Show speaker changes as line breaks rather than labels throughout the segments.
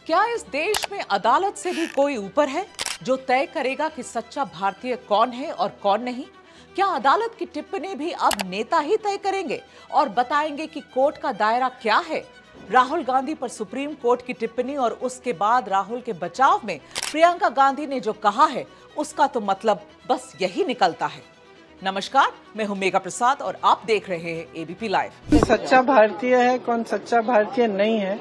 क्या इस देश में अदालत से भी कोई ऊपर है जो तय करेगा कि सच्चा भारतीय कौन है और कौन नहीं? क्या अदालत की टिप्पणी भी अब नेता ही तय करेंगे और बताएंगे कि कोर्ट का दायरा क्या है? राहुल गांधी पर सुप्रीम कोर्ट की टिप्पणी और उसके बाद राहुल के बचाव में प्रियंका गांधी ने जो कहा है उसका तो मतलब बस यही निकलता है। नमस्कार, मैं हूं मेघा प्रसाद और आप देख रहे हैं एबीपी लाइव।
सच्चा भारतीय है कौन सच्चा भारतीय नहीं है,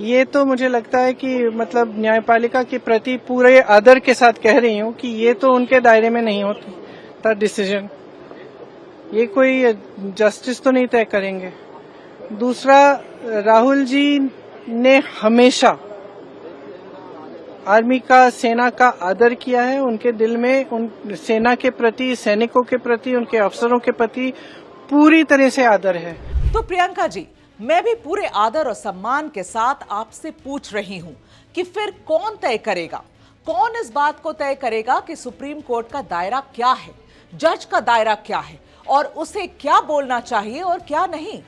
ये तो मुझे लगता है कि मतलब न्यायपालिका के प्रति पूरे आदर के साथ कह रही हूँ कि ये तो उनके दायरे में नहीं होता डिसीजन। ये कोई जस्टिस तो नहीं तय करेंगे। दूसरा, राहुल जी ने हमेशा आर्मी का, सेना का आदर किया है। उनके दिल में उन सेना के प्रति, सैनिकों के प्रति, उनके अफसरों के प्रति पूरी तरह से आदर है।
तो प्रियंका जी, मैं भी पूरे आदर और सम्मान के साथ आपसे पूछ रही हूं कि फिर कौन तय करेगा? कौन इस बात को तय करेगा कि सुप्रीम कोर्ट का दायरा क्या है, जज का दायरा क्या है और उसे क्या बोलना चाहिए और क्या नहीं?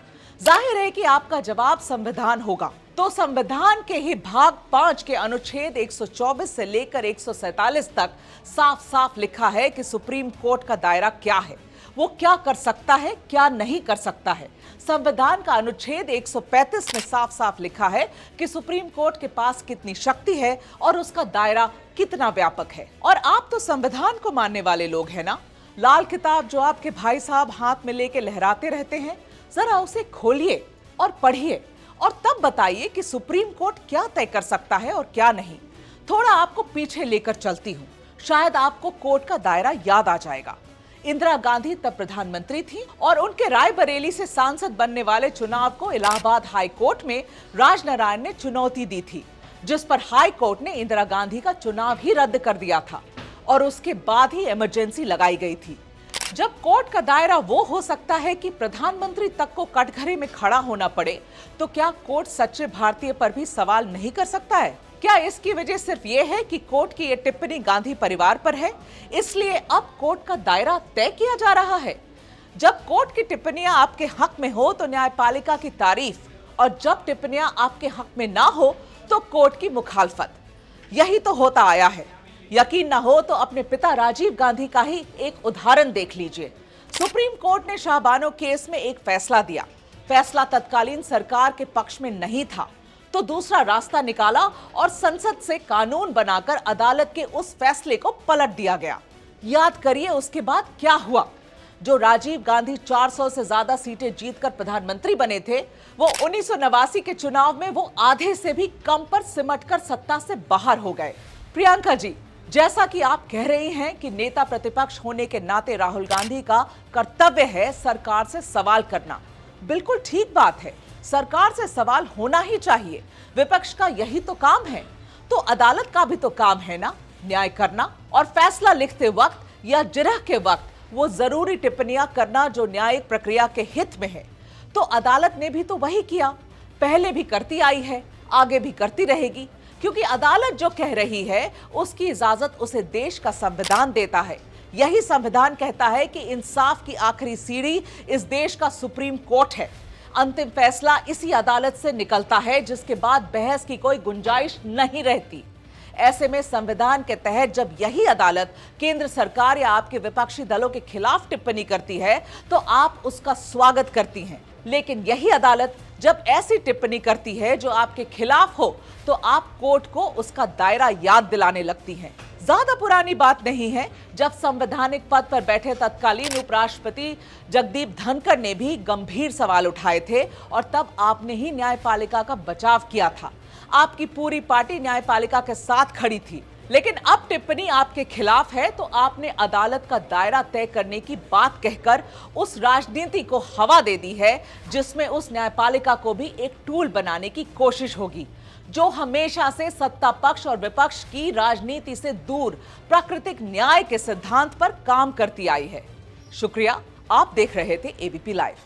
जाहिर है कि आपका जवाब संविधान होगा। तो संविधान के ही भाग 5 के अनुच्छेद 124 से लेकर 147 तक साफ साफ लिखा है कि सुप्रीम कोर्ट का दायरा क्या है, वो क्या कर सकता है, क्या नहीं कर सकता है। संविधान का अनुच्छेद 135 में साफ साफ लिखा है कि सुप्रीम कोर्ट के पास कितनी शक्ति है और उसका दायरा कितना व्यापक है। और आप तो संविधान को मानने वाले लोग हैं ना? लाल किताब जो आपके भाई साहब हाथ में लेके लहराते रहते हैं, जरा उसे खोलिए और पढ़िए और तब बताइए कि सुप्रीम कोर्ट क्या तय कर सकता है और क्या नहीं। थोड़ा आपको पीछे लेकर चलती हूँ, शायद आपको कोर्ट का दायरा याद आ जाएगा। इंदिरा गांधी तब प्रधानमंत्री थी और उनके रायबरेली से सांसद बनने वाले चुनाव को इलाहाबाद हाई कोर्ट में राजनारायण ने चुनौती दी थी, जिस पर हाई कोर्ट ने इंदिरा गांधी का चुनाव ही रद्द कर दिया था और उसके बाद ही इमरजेंसी लगाई गई थी। जब कोर्ट का दायरा वो हो सकता है कि प्रधानमंत्री तक को कटघरे में खड़ा होना पड़े, तो क्या कोर्ट सच्चे भारतीय पर भी सवाल नहीं कर सकता है? क्या इसकी वजह सिर्फ ये है कि कोर्ट की ये टिप्पणी गांधी परिवार पर है, इसलिए अब कोर्ट का दायरा तय किया जा रहा है? जब कोर्ट की टिप्पणियां आपके हक में हो तो न्यायपालिका की तारीफ, और जब टिप्पणियां आपके हक में ना हो तो कोर्ट की मुखालफत। यही तो होता आया है। यकीन ना हो तो अपने पिता राजीव गांधी का ही एक उदाहरण देख लीजिए। सुप्रीम कोर्ट ने शाहबानो केस में एक फैसला दिया। फैसला तत्कालीन सरकार के पक्ष में नहीं था, तो दूसरा रास्ता निकाला और संसद से कानून बनाकर अदालत के उस फैसले को पलट दिया गया। याद करिए उसके बाद क्या हुआ। जो राजीव गांधी 400 से ज्यादा सीटें जीतकर प्रधानमंत्री बने थे, वो 1989 के चुनाव में वो आधे से भी कम पर सिमटकर सत्ता से बाहर हो गए। प्रियंका जी, जैसा कि आप कह रही हैं कि नेता प्रतिपक्ष होने के नाते राहुल गांधी का कर्तव्य है सरकार से सवाल करना, बिल्कुल ठीक बात है। सरकार से सवाल होना ही चाहिए, विपक्ष का यही तो काम है। तो अदालत का भी तो काम है ना, न्याय करना और फैसला लिखते वक्त या जिरह के वक्त वो जरूरी टिप्पणियां करना जो न्यायिक प्रक्रिया के हित में है। तो अदालत ने भी तो वही किया, पहले भी करती आई है, आगे भी करती रहेगी, क्योंकि अदालत जो कह रही है उसकी इजाजत उसे देश का संविधान देता है। यही संविधान कहता है कि इंसाफ की आखिरी सीढ़ी इस देश का सुप्रीम कोर्ट है। अंतिम फैसला इसी अदालत से निकलता है, जिसके बाद बहस की कोई गुंजाइश नहीं रहती। ऐसे में संविधान के तहत जब यही अदालत केंद्र सरकार या आपके विपक्षी दलों के खिलाफ टिप्पणी करती है तो आप उसका स्वागत करती हैं। लेकिन यही अदालत जब ऐसी टिप्पणी करती है जो आपके खिलाफ हो तो आप कोर्ट को उसका दायरा याद दिलाने लगती हैं। ज्यादा पुरानी बात नहीं है जब संवैधानिक पद पर बैठे तत्कालीन उपराष्ट्रपति जगदीप धनखड़ ने भी गंभीर सवाल उठाए थे और तब आपने ही न्यायपालिका का बचाव किया था। आपकी पूरी पार्टी न्यायपालिका के साथ खड़ी थी। लेकिन अब टिप्पणी आपके खिलाफ है तो आपने अदालत का दायरा तय करने की बात कहकर उस राजनीति को हवा दे दी है जिसमें उस न्यायपालिका को भी एक टूल बनाने की कोशिश होगी, जो हमेशा से सत्ता पक्ष और विपक्ष की राजनीति से दूर प्राकृतिक न्याय के सिद्धांत पर काम करती आई है। शुक्रिया, आप देख रहे थे एबीपी लाइव।